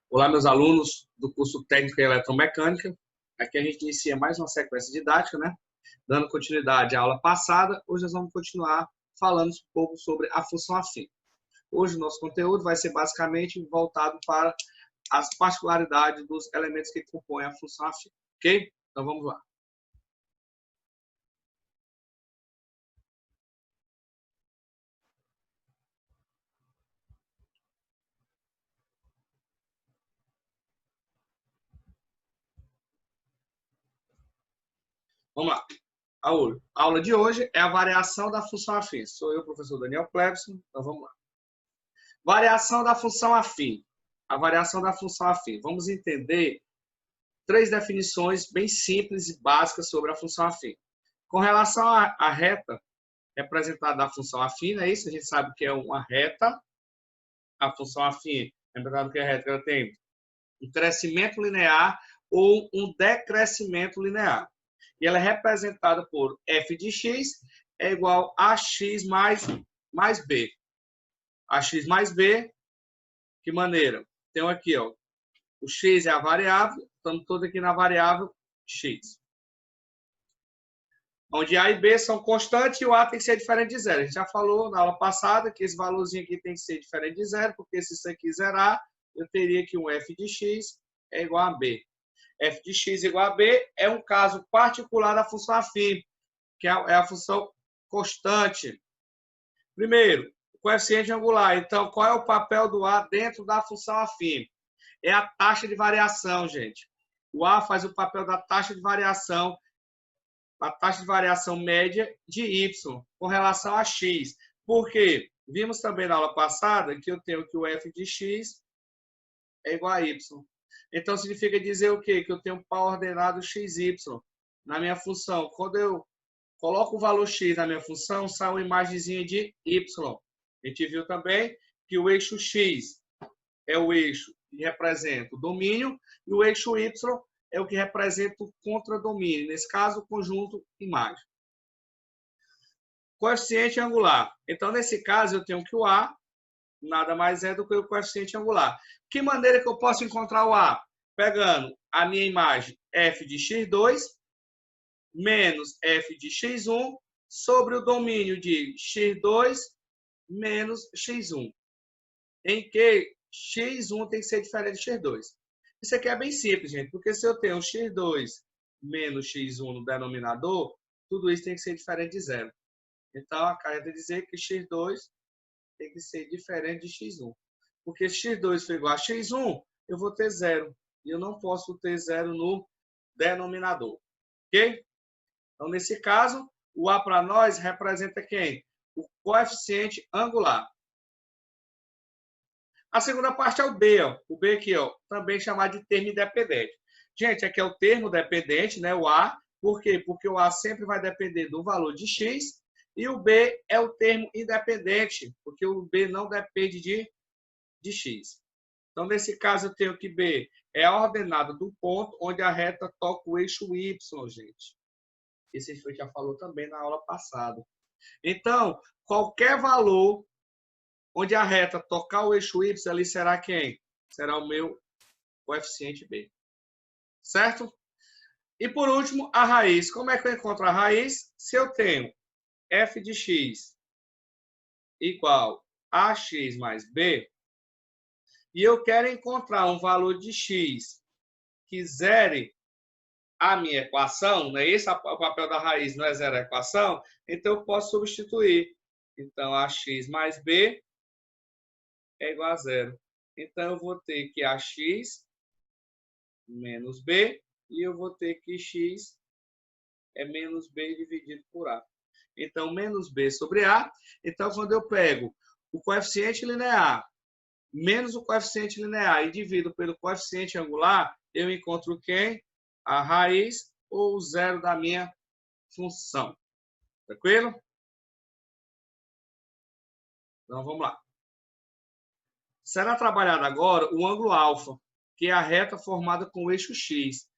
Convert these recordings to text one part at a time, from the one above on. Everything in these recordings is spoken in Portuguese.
Olá, meus alunos do curso Técnico em Eletromecânica. Aqui a gente inicia mais uma sequência didática, né? Dando continuidade à aula passada, hoje nós vamos continuar falando um pouco sobre a função afim. Hoje o nosso conteúdo vai ser basicamente voltado para as particularidades dos elementos que compõem a função afim, ok? Então vamos lá. Vamos lá. A aula de hoje é a variação da função afim. Sou eu, professor Daniel Clebson, então vamos lá. Variação da função afim. A variação da função afim. Vamos entender três definições bem simples e básicas sobre a função afim. Com relação à reta representada da função afim, é isso? A gente sabe que é uma reta. A função afim, lembrando que a reta ela tem um crescimento linear ou um decrescimento linear. E ela é representada por f de x é igual a x mais b. A x mais b, que maneira? Então aqui, ó, o x é a variável, estamos todos aqui na variável x. Onde A e B são constantes e o A tem que ser diferente de zero. A gente já falou na aula passada que esse valorzinho aqui tem que ser diferente de zero, porque se isso aqui zerar, eu teria que um f de x é igual a b. F de x igual a b é um caso particular da função afim, que é a função constante. Primeiro, o coeficiente angular. Então, qual é o papel do A dentro da função afim? É a taxa de variação, gente. O A faz o papel da taxa de variação, a taxa de variação média de y com relação a x. Por quê? Vimos também na aula passada que eu tenho que o f de x é igual a y. Então, significa dizer o quê? Que eu tenho um par ordenado xy na minha função. Quando eu coloco o valor x na minha função, sai uma imagenzinha de y. A gente viu também que o eixo x é o eixo que representa o domínio e o eixo y é o que representa o contradomínio. Nesse caso, o conjunto imagem. Coeficiente angular. Então, nesse caso, eu tenho que o A nada mais é do que o coeficiente angular. Que maneira que eu posso encontrar o A? Pegando a minha imagem f de x2 menos f de x1 sobre o domínio de x2 menos x1. Em que x1 tem que ser diferente de x2. Isso aqui é bem simples, gente, porque se eu tenho x2 menos x1 no denominador, tudo isso tem que ser diferente de zero. Então, a cara de dizer que x2 tem que ser diferente de x1. Porque se x2 for igual a x1, eu vou ter zero. E eu não posso ter zero no denominador. Ok? Então, nesse caso, o A para nós representa quem? O coeficiente angular. A segunda parte é o B, ó. O B aqui, ó, também chamado de termo independente. Gente, aqui é o termo dependente, né? O A. Por quê? Porque o A sempre vai depender do valor de x e o B é o termo independente, porque o B não depende de x. Então, nesse caso, eu tenho que B é a ordenada do ponto onde a reta toca o eixo y, gente. Isso a gente já falou também na aula passada. Então, qualquer valor onde a reta tocar o eixo y, ali será quem? Será o meu coeficiente B. Certo? E por último, a raiz. Como é que eu encontro a raiz? Se eu tenho f de x igual a x mais b, e eu quero encontrar um valor de x que zere a minha equação, não é isso? O papel da raiz não é zerar a equação, então eu posso substituir. Então, ax mais b é igual a zero. Então, eu vou ter que ax menos b, e eu vou ter que x é menos b dividido por a. Então, menos b sobre a. Então, quando eu pego o coeficiente linear menos o coeficiente linear e divido pelo coeficiente angular, eu encontro quem? A raiz ou o zero da minha função. Tranquilo? Então, vamos lá. Será trabalhado agora o ângulo alfa, que é a reta formada com o eixo x,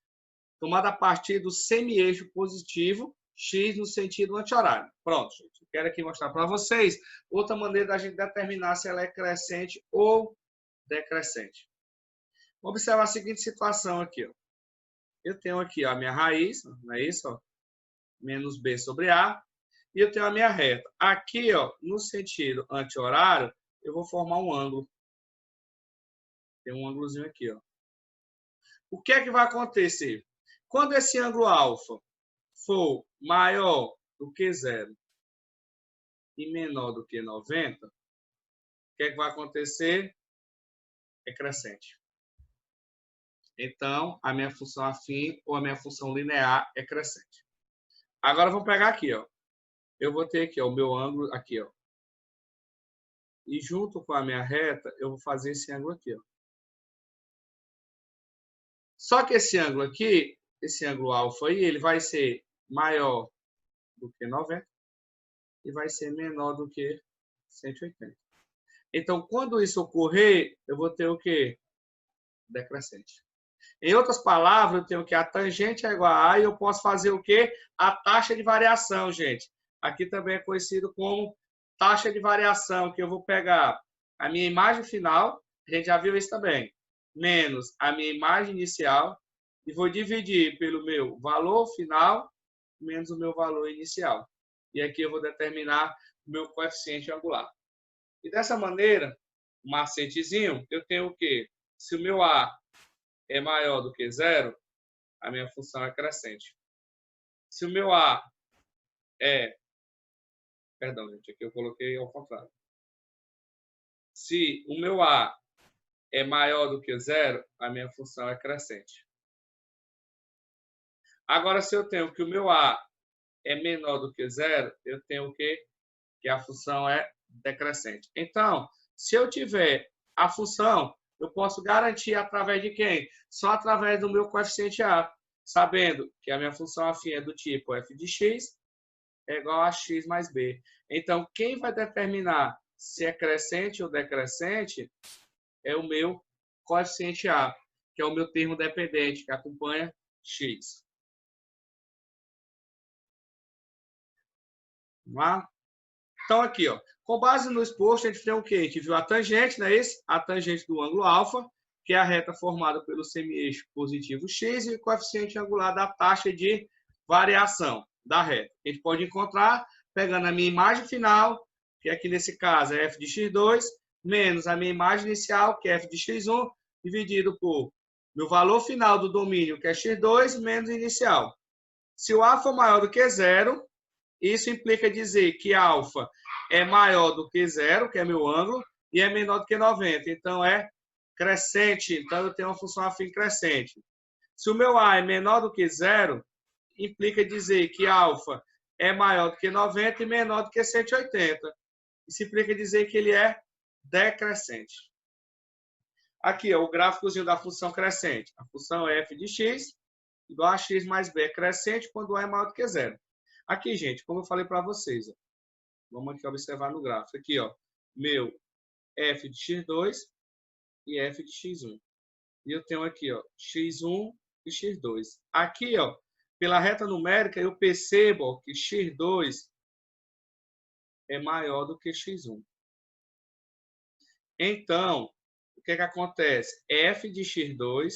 tomada a partir do semi-eixo positivo, x no sentido anti-horário. Pronto, gente. Eu quero aqui mostrar para vocês outra maneira da gente determinar se ela é crescente ou decrescente. Observa a seguinte situação aqui, ó. Eu tenho aqui ó, a minha raiz, não é isso? Ó, menos B sobre A. E eu tenho a minha reta. Aqui, ó, no sentido anti-horário, eu vou formar um ângulo. Tem um ângulozinho aqui, ó. O que é que vai acontecer? Quando esse ângulo alfa for maior do que 0 e menor do que 90, o que é que vai acontecer? É crescente. Então, a minha função afim ou a minha função linear é crescente. Agora, vamos pegar aqui, ó. Eu vou ter aqui ó, o meu ângulo aqui, ó. E junto com a minha reta, eu vou fazer esse ângulo aqui, ó. Só que esse ângulo aqui, esse ângulo alfa aí, ele vai ser maior do que 90 e vai ser menor do que 180. Então, quando isso ocorrer, eu vou ter o quê? Decrescente. Em outras palavras, eu tenho que a tangente é igual a A e eu posso fazer o quê? A taxa de variação, gente. Aqui também é conhecido como taxa de variação, que eu vou pegar a minha imagem final, a gente já viu isso também, menos a minha imagem inicial, e vou dividir pelo meu valor final, menos o meu valor inicial. E aqui eu vou determinar o meu coeficiente angular. E dessa maneira, um macetezinho, eu tenho o quê? Se o meu A é maior do que 0, a minha função é crescente. Se o meu A é... Perdão, gente, aqui eu coloquei ao contrário. Se o meu A é maior do que 0, a minha função é crescente. Agora, se eu tenho que o meu A é menor do que 0, eu tenho o quê? Que a função é decrescente. Então, se eu tiver a função, eu posso garantir através de quem? Só através do meu coeficiente A, sabendo que a minha função afim é do tipo f de x é igual a x mais b. Então, quem vai determinar se é crescente ou decrescente é o meu coeficiente A, que é o meu termo dependente, que acompanha x. Vamos lá? Então, aqui, ó, com base no exposto, a gente tem o quê? A gente viu a tangente, né? A tangente do ângulo alfa, que é a reta formada pelo semi-eixo positivo x e o coeficiente angular da taxa de variação da reta. A gente pode encontrar pegando a minha imagem final, que aqui nesse caso é f de x2, menos a minha imagem inicial, que é f de x1, dividido por meu valor final do domínio, que é x2, menos inicial. Se o A for maior do que 0, isso implica dizer que alfa é maior do que 0, que é meu ângulo, e é menor do que 90. Então, é crescente. Então, eu tenho uma função afim crescente. Se o meu A é menor do que 0, implica dizer que alfa é maior do que 90 e menor do que 180. Isso implica dizer que ele é decrescente. Aqui, ó, o gráficozinho da função crescente. A função é f de x igual a x mais b crescente quando A é maior do que 0. Aqui, gente, como eu falei para vocês, ó, vamos aqui observar no gráfico. Aqui, ó, meu f de x2 e f de x1. E eu tenho aqui, ó, x1 e x2. Aqui, ó, pela reta numérica, eu percebo ó, que x2 é maior do que x1. Então, o que acontece? F de x2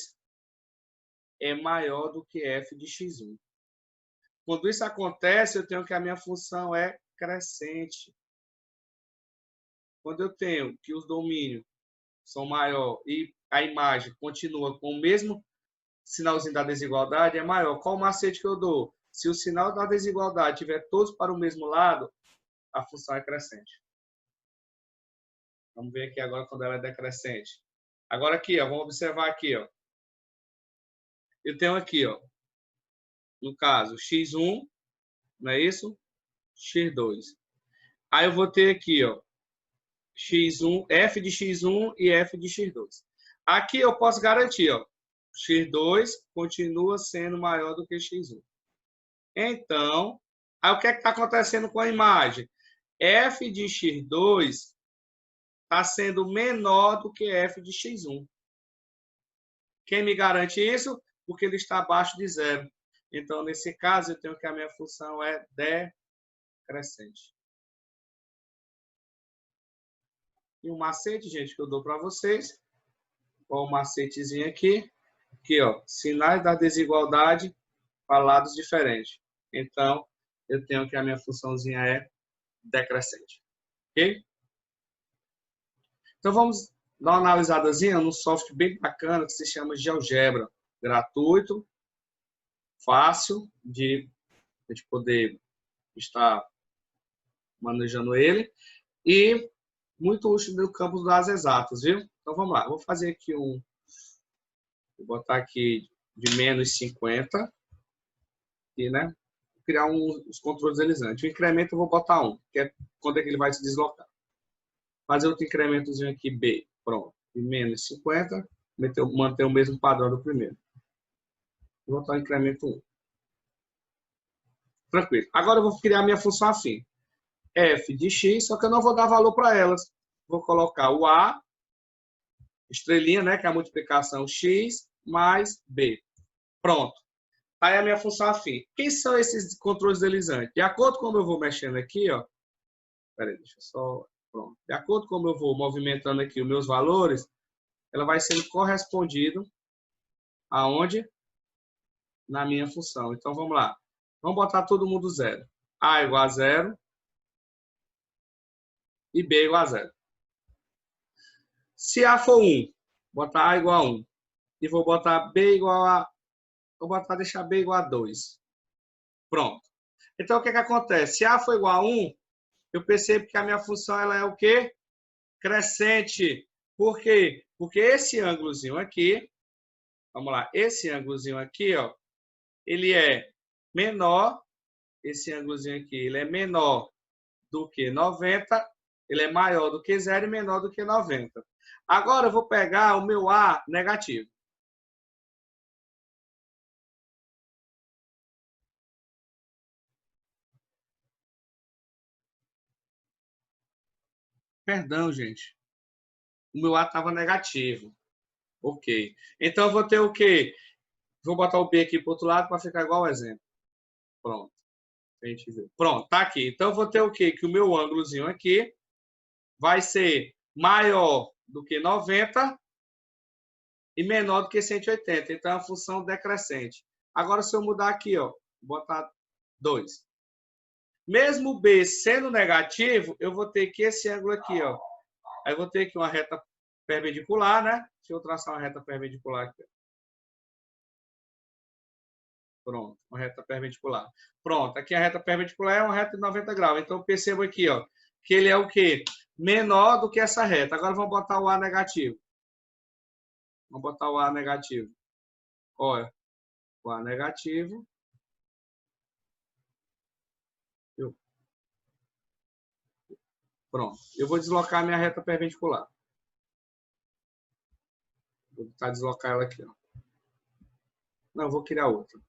é maior do que f de x1. Quando isso acontece, eu tenho que a minha função é crescente. Quando eu tenho que os domínios são maior e a imagem continua com o mesmo sinalzinho da desigualdade, é maior. Qual o macete que eu dou? Se o sinal da desigualdade estiver todos para o mesmo lado, a função é crescente. Vamos ver aqui agora quando ela é decrescente. Agora aqui, ó, vamos observar aqui, ó. Eu tenho aqui, ó, no caso, x1, não é isso? x2. Aí eu vou ter aqui, ó, x1, f de x1 e f de x2. Aqui eu posso garantir, ó, x2 continua sendo maior do que x1. Então, aí o que é que está acontecendo com a imagem? F de x2 está sendo menor do que f de x1. Quem me garante isso? Porque ele está abaixo de 0. Então, nesse caso, eu tenho que a minha função é decrescente. E um macete, gente, que eu dou para vocês, Ó, o macetezinho aqui. Aqui, ó, sinais da desigualdade para lados diferentes. Então, eu tenho que a minha funçãozinha é decrescente. Ok? Então, vamos dar uma analisadazinha num software bem bacana que se chama GeoGebra. Gratuito, fácil de a gente poder estar manejando ele e muito útil no campo das exatas, viu? Então, vamos lá. Vou fazer aqui vou botar aqui de menos 50 e, né? Vou criar os controles deslizantes. O incremento eu vou botar 1, que é quando é que ele vai se deslocar. Fazer outro incrementozinho aqui, B. Pronto. De menos 50, manter o mesmo padrão do primeiro. Vou botar o incremento 1. Tranquilo. Agora eu vou criar minha função afim. F de x, só que eu não vou dar valor para elas. Vou colocar o A, estrelinha, né, que é a multiplicação x mais B. Pronto. Aí a minha função afim. Quem são esses controles deslizantes? De acordo com como eu vou mexendo aqui, ó. Peraí, deixa eu só... Pronto. De acordo com como eu vou movimentando aqui os meus valores, ela vai sendo correspondido aonde? Na minha função. Então, vamos lá. Vamos botar todo mundo zero. A igual a 0 e B igual a 0. Se A for 1, botar A igual a 1. E vou botar B igual a... deixar B igual a 2. Pronto. Então, o que acontece? Se A for igual a 1, eu percebo que a minha função ela é o quê? Crescente. Por quê? Porque esse ângulozinho aqui, vamos lá, esse ângulozinho aqui, ó, ele é menor, esse ângulozinho aqui, ele é menor do que 90, ele é maior do que 0 e menor do que 90. Agora eu vou pegar o meu A negativo. Perdão, gente. O meu A estava negativo. Ok. Então, eu vou ter o quê? Vou botar o B aqui para o outro lado para ficar igual ao exemplo. Pronto. A gente vê. Pronto, tá aqui. Então, eu vou ter o quê? Que o meu ângulozinho aqui vai ser maior do que 90 e menor do que 180. Então, é uma função decrescente. Agora, se eu mudar aqui, ó, botar 2. Mesmo o B sendo negativo, eu vou ter que esse ângulo aqui, ó. Aí eu vou ter aqui uma reta perpendicular, né? Deixa eu traçar uma reta perpendicular aqui. Pronto, uma reta perpendicular. Pronto, aqui a reta perpendicular é uma reta de 90 graus. Então, eu percebo aqui, ó, que ele é o quê? Menor do que essa reta. Agora, vamos botar o A negativo. Vamos botar o A negativo. Olha, o A negativo. Pronto. Eu vou deslocar a minha reta perpendicular. Vou tentar deslocar ela aqui, ó. Não, eu vou criar outra.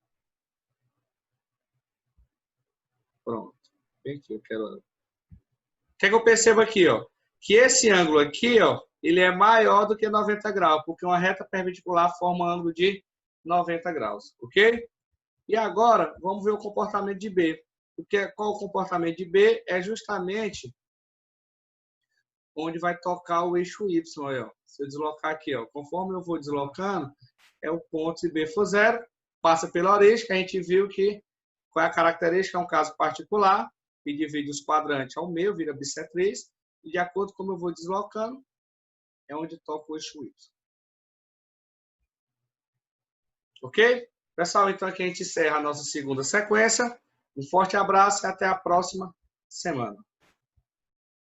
Pronto. Bem aqui, eu quero... O que é que eu percebo aqui, ó? Que esse ângulo aqui, ó, ele é maior do que 90 graus, porque uma reta perpendicular forma um ângulo de 90 graus, ok? E agora, vamos ver o comportamento de B. Qual o comportamento de B? É justamente onde vai tocar o eixo Y. Ó. Se eu deslocar aqui, ó, conforme eu vou deslocando, é o ponto, se B for 0, passa pela origem, que a gente viu que qual é a característica, é um caso particular, que divide os quadrantes ao meio, vira bissetriz, e de acordo com como eu vou deslocando, é onde toca o eixo Y. Ok? Pessoal, então aqui a gente encerra a nossa segunda sequência. Um forte abraço e até a próxima semana.